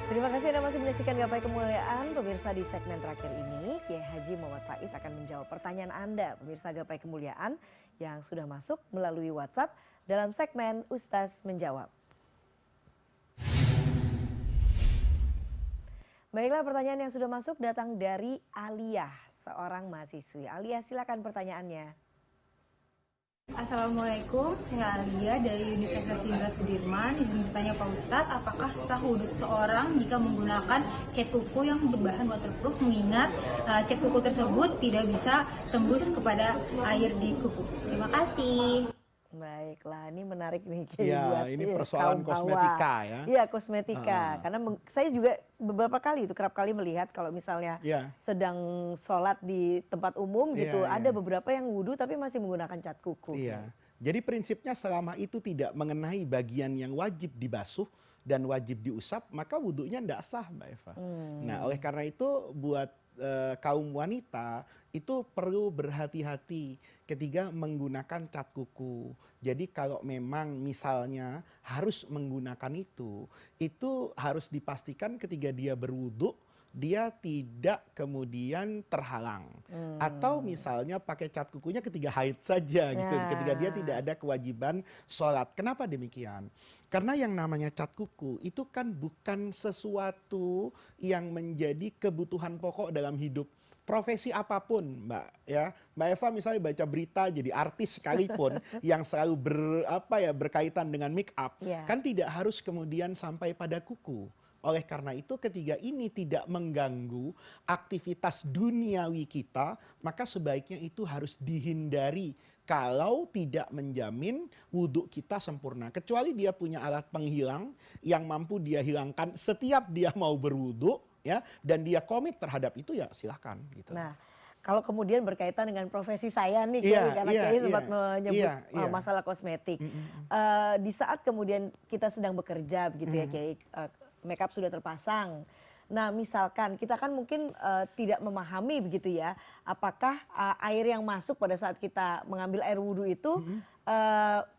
Terima kasih Anda masih menyaksikan Gapai Kemuliaan. Pemirsa, di segmen terakhir ini Kiai Haji Muhammad Faiz akan menjawab pertanyaan Anda, pemirsa Gapai Kemuliaan yang sudah masuk melalui WhatsApp dalam segmen Ustaz Menjawab. Baiklah, pertanyaan yang sudah masuk datang dari Aliyah, seorang mahasiswi. Aliyah, silakan pertanyaannya. Assalamualaikum, saya Alia dari Universitas Jenderal Sudirman. Izin bertanya Pak Ustadz, apakah sah wudhu seseorang jika menggunakan cat kuku yang berbahan waterproof, mengingat cat kuku tersebut tidak bisa tembus kepada air di kuku? Terima kasih. Baiklah, ini menarik nih Kiai, Ya, buat ini kaum persoalan hawa. kosmetika ya. Iya, kosmetika. Karena saya juga beberapa kali itu kerap kali melihat kalau misalnya Ya, sedang sholat di tempat umum Iya, gitu, ada iya. beberapa yang wudhu tapi masih menggunakan cat kuku. Iya. Jadi prinsipnya selama itu tidak mengenai bagian yang wajib dibasuh dan wajib diusap, maka wudhunya tidak sah, Mbak Eva. Nah, oleh karena itu buat kaum wanita itu perlu berhati-hati ketika menggunakan cat kuku. Jadi kalau memang misalnya harus menggunakan itu harus dipastikan ketika dia berwudhu dia tidak kemudian terhalang. Atau misalnya pakai cat kukunya ketika haid saja gitu, ketika dia tidak ada kewajiban sholat. Kenapa demikian? Karena yang namanya cat kuku itu kan bukan sesuatu yang menjadi kebutuhan pokok dalam hidup. Profesi apapun, Mbak, ya. Mbak Eva misalnya baca berita jadi artis sekalipun yang selalu berkaitan dengan make up, Ya. kan tidak harus kemudian sampai pada kuku. Oleh karena itu ketika ini tidak mengganggu aktivitas duniawi kita, maka sebaiknya itu harus dihindari kalau tidak menjamin wudhu kita sempurna. Kecuali dia punya alat penghilang yang mampu dia hilangkan setiap dia mau berwudhu, ya, dan dia komit terhadap itu, ya silahkan gitu. Nah, kalau kemudian berkaitan dengan profesi saya nih, Iya, Kiai, karena iya, Kiai sempat iya. menyebut Iya, iya. masalah kosmetik. Mm, mm, mm. Di saat kemudian kita sedang bekerja begitu ya Kiai, make up sudah terpasang. Nah, misalkan kita kan mungkin tidak memahami begitu ya, apakah air yang masuk pada saat kita mengambil air wudhu itu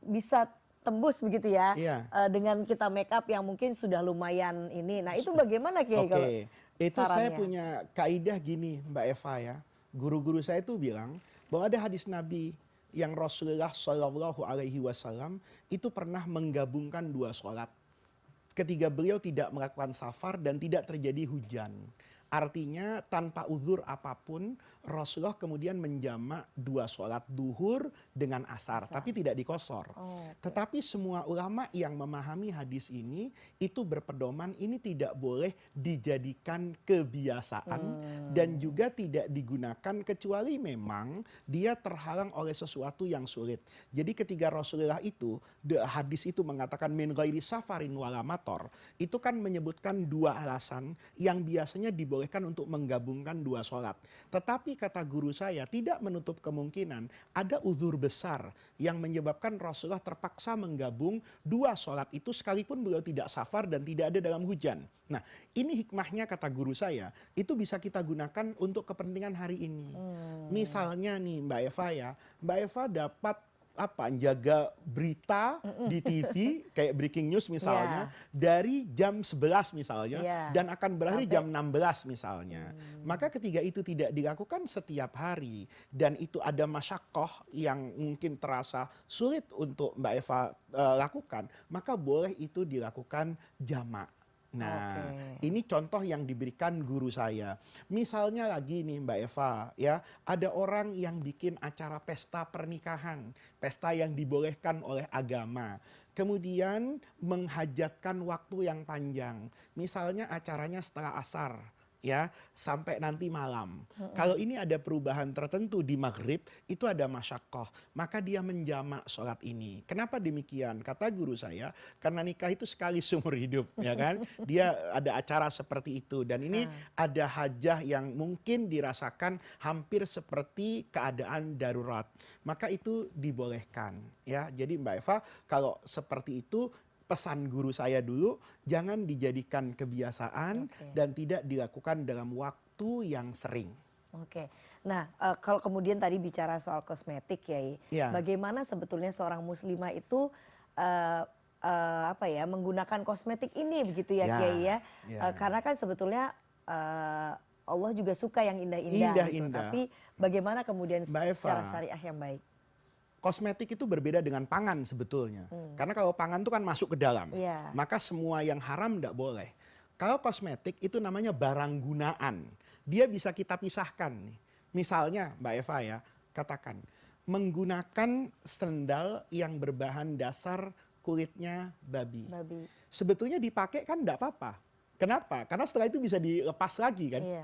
bisa tembus begitu ya, Iya. dengan kita make up yang mungkin sudah lumayan ini. Nah, itu bagaimana Kiai kalau Oke, itu saya sarannya? punya kaidah gini, Mbak Eva ya. Guru-guru saya itu bilang bahwa ada hadis Nabi yang Rasulullah Shallallahu Alaihi Wasallam itu pernah menggabungkan dua sholat ketika beliau tidak melakukan safar dan tidak terjadi hujan. Artinya tanpa uzur apapun Rasulullah kemudian menjamak dua sholat duhur dengan asar, tapi tidak dikosor. Tetapi semua ulama yang memahami hadis ini itu berpedoman ini tidak boleh dijadikan kebiasaan dan juga tidak digunakan kecuali memang dia terhalang oleh sesuatu yang sulit. Jadi ketika Rasulullah itu hadis itu mengatakan min ghairi safarin wala mator, itu kan menyebutkan dua alasan yang biasanya dibolehkan untuk menggabungkan dua sholat. Tetapi kata guru saya tidak menutup kemungkinan ada uzur besar yang menyebabkan Rasulullah terpaksa menggabung dua sholat itu sekalipun beliau tidak safar dan tidak ada dalam hujan. Nah, ini hikmahnya kata guru saya, itu bisa kita gunakan untuk kepentingan hari ini. Misalnya nih Mbak Eva ya, Mbak Eva dapat jaga berita di TV kayak breaking news misalnya dari jam 11 misalnya dan akan berakhir jam 16 misalnya. Maka ketika itu tidak dilakukan setiap hari dan itu ada masyakoh yang mungkin terasa sulit untuk Mbak Eva lakukan, maka boleh itu dilakukan jamak. Nah, ini contoh yang diberikan guru saya. Misalnya lagi nih Mbak Eva, ya, ada orang yang bikin acara pesta pernikahan, pesta yang dibolehkan oleh agama. Kemudian menghajatkan waktu yang panjang. Misalnya acaranya setelah asar, ya, sampai nanti malam. Kalau ini ada perubahan tertentu di maghrib, itu ada masyakoh, maka dia menjamak sholat ini. Kenapa demikian? Kata guru saya, karena nikah itu sekali seumur hidup, ya kan? Dia ada acara seperti itu dan ini ada hajah yang mungkin dirasakan hampir seperti keadaan darurat. Maka itu dibolehkan, ya. Jadi Mbak Eva, kalau seperti itu pesan guru saya dulu, jangan dijadikan kebiasaan dan tidak dilakukan dalam waktu yang sering. Oke, nah kalau kemudian tadi bicara soal kosmetik ya, bagaimana sebetulnya seorang muslimah itu apa ya, menggunakan kosmetik ini begitu ya, Ya, Kiai ya. ya. Karena kan sebetulnya Allah juga suka yang indah-indah gitu. Indah-indah. Tapi bagaimana kemudian Mbak secara Eva, syariah yang baik? kosmetik itu berbeda dengan pangan sebetulnya. Karena kalau pangan itu kan masuk ke dalam. Iya. Maka semua yang haram tidak boleh. Kalau kosmetik itu namanya barang gunaan. Dia bisa kita pisahkan nih. Misalnya Mbak Eva ya, katakan menggunakan sendal yang berbahan dasar kulitnya babi. Babi. Sebetulnya dipakai kan tidak apa-apa. Kenapa? Karena setelah itu bisa dilepas lagi kan, Iya.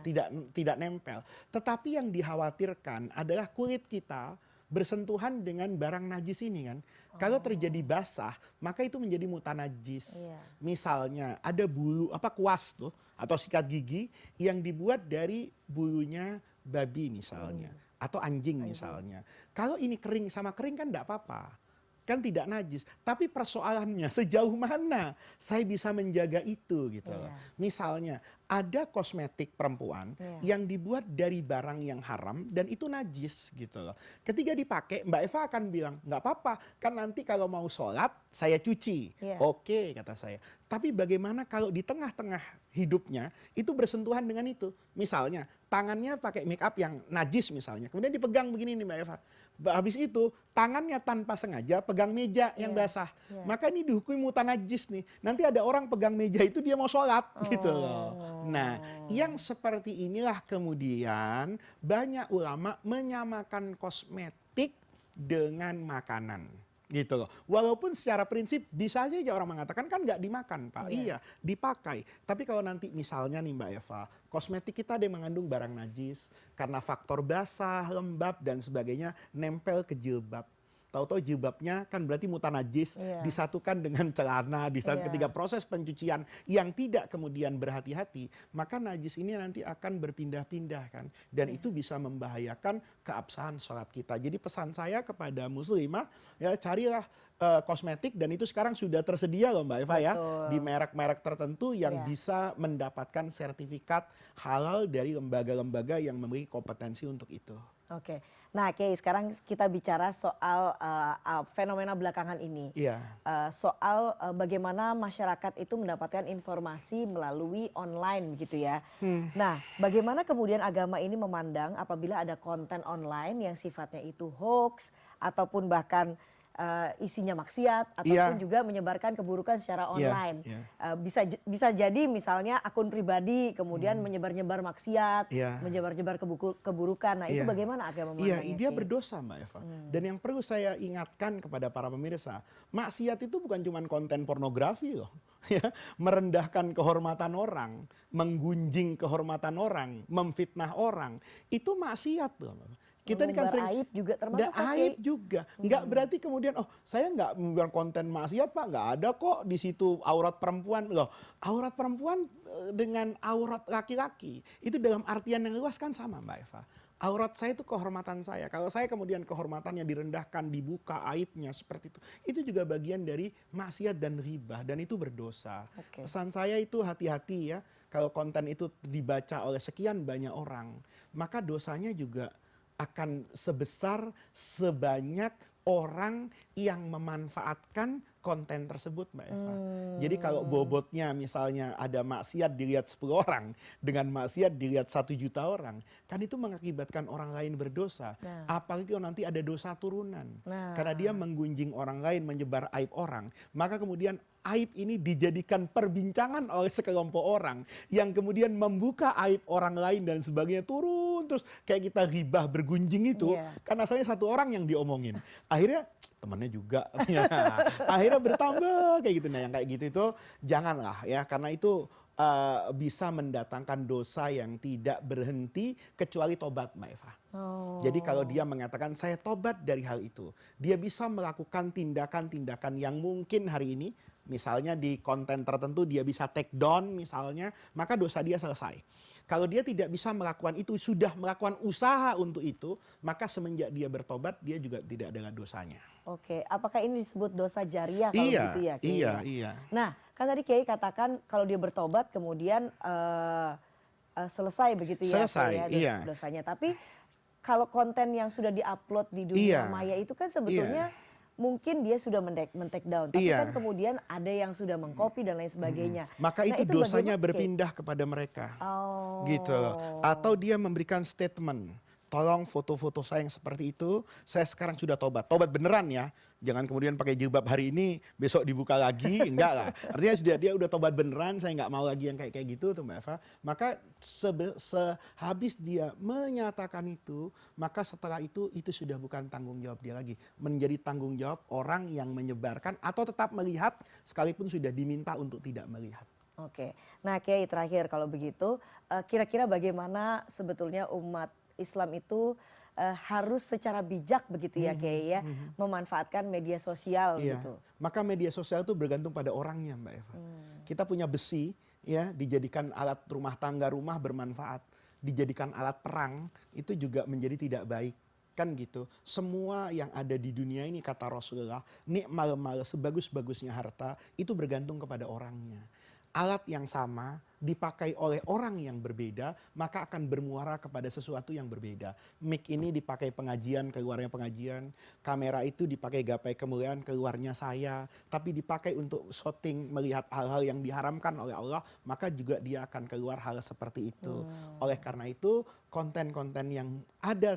tidak nempel. Tetapi yang dikhawatirkan adalah kulit kita bersentuhan dengan barang najis ini kan. Kalau terjadi basah, maka itu menjadi mutanajis. Iya. Misalnya ada bulu kuas tuh atau sikat gigi yang dibuat dari bulunya babi misalnya atau anjing misalnya. Kalau ini kering sama kering kan tidak apa-apa. Kan tidak najis. Tapi persoalannya sejauh mana saya bisa menjaga itu gitu loh. Iya. Misalnya ada kosmetik perempuan yang dibuat dari barang yang haram dan itu najis gitu loh. Ketika dipakai Mbak Eva akan bilang nggak apa-apa kan nanti kalau mau sholat saya cuci. Iya. Oke kata saya. Tapi bagaimana kalau di tengah-tengah hidupnya itu bersentuhan dengan itu. Misalnya tangannya pakai make up yang najis misalnya. Kemudian dipegang begini nih Mbak Eva. Habis itu tangannya tanpa sengaja pegang meja yang basah. Maka ini dihukumi mutanajis nih. Nanti ada orang pegang meja itu dia mau sholat gitu loh. Nah yang seperti inilah kemudian banyak ulama menyamakan kosmetik dengan makanan. Gitu loh. Walaupun secara prinsip bisa saja orang mengatakan kan nggak dimakan Pak. Iya dipakai. Tapi kalau nanti misalnya nih Mbak Eva, kosmetik kita ada yang mengandung barang najis karena faktor basah, lembab dan sebagainya nempel ke jilbab. Tahu-tahu jilbabnya kan berarti mutanajis disatukan dengan celana, ketika proses pencucian yang tidak kemudian berhati-hati, maka najis ini nanti akan berpindah-pindah kan, dan itu bisa membahayakan keabsahan sholat kita. Jadi pesan saya kepada muslimah ya carilah kosmetik dan itu sekarang sudah tersedia loh Mbak Eva ya di merek-merek tertentu yang bisa mendapatkan sertifikat halal dari lembaga-lembaga yang memiliki kompetensi untuk itu. Oke, nah Kiai sekarang kita bicara soal fenomena belakangan ini. Iya. Soal bagaimana masyarakat itu mendapatkan informasi melalui online gitu ya. Nah bagaimana kemudian agama ini memandang apabila ada konten online yang sifatnya itu hoax ataupun bahkan isinya maksiat ataupun juga menyebarkan keburukan secara online. Bisa jadi misalnya akun pribadi kemudian menyebar-nyebar maksiat, menyebar-nyebar keburukan. Nah itu bagaimana agama memandangnya? Iya, dia berdosa Mbak Eva. Dan yang perlu saya ingatkan kepada para pemirsa, maksiat itu bukan cuma konten pornografi loh. Ya, merendahkan kehormatan orang, menggunjing kehormatan orang, memfitnah orang, itu maksiat loh. Kita ini kan sering aib juga termasuk aib juga. Enggak berarti kemudian saya enggak membuat konten maksiat Pak, enggak ada kok di situ aurat perempuan. Loh, aurat perempuan dengan aurat laki-laki itu dalam artian yang luas kan sama Mbak Eva. Aurat saya itu kehormatan saya. Kalau saya kemudian kehormatannya direndahkan, dibuka aibnya seperti itu juga bagian dari maksiat dan ribah dan itu berdosa. Pesan saya itu hati-hati ya. Kalau konten itu dibaca oleh sekian banyak orang, maka dosanya juga akan sebesar sebanyak orang yang memanfaatkan konten tersebut Mbak Eva. Jadi kalau bobotnya misalnya ada maksiat dilihat 10 orang dengan maksiat dilihat 1 juta orang, kan itu mengakibatkan orang lain berdosa. Apalagi kalau nanti ada dosa turunan. Karena dia menggunjing orang lain, menyebar aib orang, maka kemudian aib ini dijadikan perbincangan oleh sekelompok orang yang kemudian membuka aib orang lain dan sebagainya turun terus kayak kita ghibah bergunjing itu kan asalnya satu orang yang diomongin. Akhirnya temannya juga akhirnya bertambah kayak gitu. Nah yang kayak gitu itu janganlah ya, karena itu bisa mendatangkan dosa yang tidak berhenti kecuali tobat Mbak Eva. Jadi kalau dia mengatakan saya tobat dari hal itu, dia bisa melakukan tindakan-tindakan yang mungkin hari ini misalnya di konten tertentu dia bisa take down misalnya, maka dosa dia selesai. Kalau dia tidak bisa melakukan itu, sudah melakukan usaha untuk itu, maka semenjak dia bertobat dia juga tidak ada dosanya. Oke, apakah ini disebut dosa jariah kalau gitu ya Kiai? Iya. Nah, kan tadi Kiai katakan kalau dia bertobat kemudian selesai begitu ya, selesai, dosanya. Tapi kalau konten yang sudah diupload di dunia maya itu kan sebetulnya mungkin dia sudah men-take down, tapi Iya. kan kemudian ada yang sudah mengcopy dan lain sebagainya. Maka Nah, itu itu dosanya bagaimana, berpindah kepada mereka. Oh. Gitu loh. Atau dia memberikan statement, tolong foto-foto saya yang seperti itu, saya sekarang sudah tobat. Tobat beneran ya. Jangan kemudian pakai jilbab hari ini, besok dibuka lagi, enggak lah. Artinya dia udah tobat beneran, saya nggak mau lagi yang kayak gitu tuh Mbak Eva. Maka sehabis dia menyatakan itu, maka setelah itu sudah bukan tanggung jawab dia lagi. Menjadi tanggung jawab orang yang menyebarkan atau tetap melihat sekalipun sudah diminta untuk tidak melihat. Oke, nah Kiai terakhir kalau begitu, kira-kira bagaimana sebetulnya umat Islam itu harus secara bijak begitu ya Kiai ya, memanfaatkan media sosial Iya. gitu. Maka media sosial itu bergantung pada orangnya Mbak Eva. Kita punya besi ya, dijadikan alat rumah tangga, rumah bermanfaat. Dijadikan alat perang itu juga menjadi tidak baik. Kan gitu. Semua yang ada di dunia ini kata Rasulullah, nikmal mal sebagus-bagusnya harta itu bergantung kepada orangnya. Alat yang sama dipakai oleh orang yang berbeda, maka akan bermuara kepada sesuatu yang berbeda. Mic ini dipakai pengajian, keluarnya pengajian. Kamera itu dipakai gapai kemuliaan, keluarnya saya. Tapi dipakai untuk shooting, melihat hal-hal yang diharamkan oleh Allah, maka juga dia akan keluar hal seperti itu. Oleh karena itu, konten-konten yang ada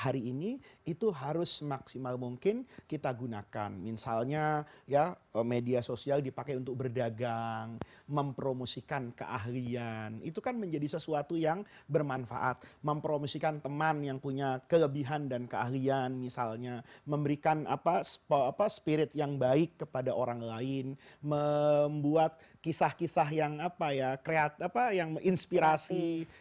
hari ini, itu harus semaksimal mungkin kita gunakan. Misalnya ya media sosial dipakai untuk berdagang, mempromosikan keahlian, itu kan menjadi sesuatu yang bermanfaat. Mempromosikan teman yang punya kelebihan dan keahlian, misalnya memberikan spirit yang baik kepada orang lain, membuat kisah-kisah yang yang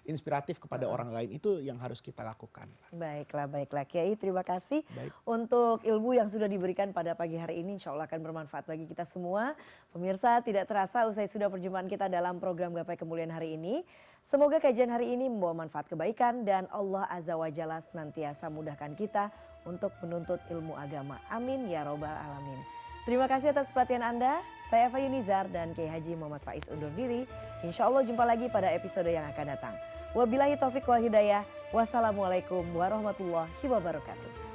inspiratif kepada orang lain, itu yang harus kita lakukan. Baiklah Kiai, terima kasih Baik. untuk ilmu yang sudah diberikan pada pagi hari ini, insya Allah akan bermanfaat bagi kita semua. Pemirsa, tidak terasa usai sudah perjumpaan kita dalam program Gapai Kemuliaan hari ini. Semoga kajian hari ini membawa manfaat kebaikan dan Allah Azza wa Jalla senantiasa mudahkan kita untuk menuntut ilmu agama. Amin ya robbal alamin. Terima kasih atas perhatian Anda. Saya Eva Yunizar dan Kiai Haji Muhammad Faiz undur diri. Insya Allah jumpa lagi pada episode yang akan datang. Wabillahi taufiq wal hidayah. Wassalamualaikum warahmatullahi wabarakatuh.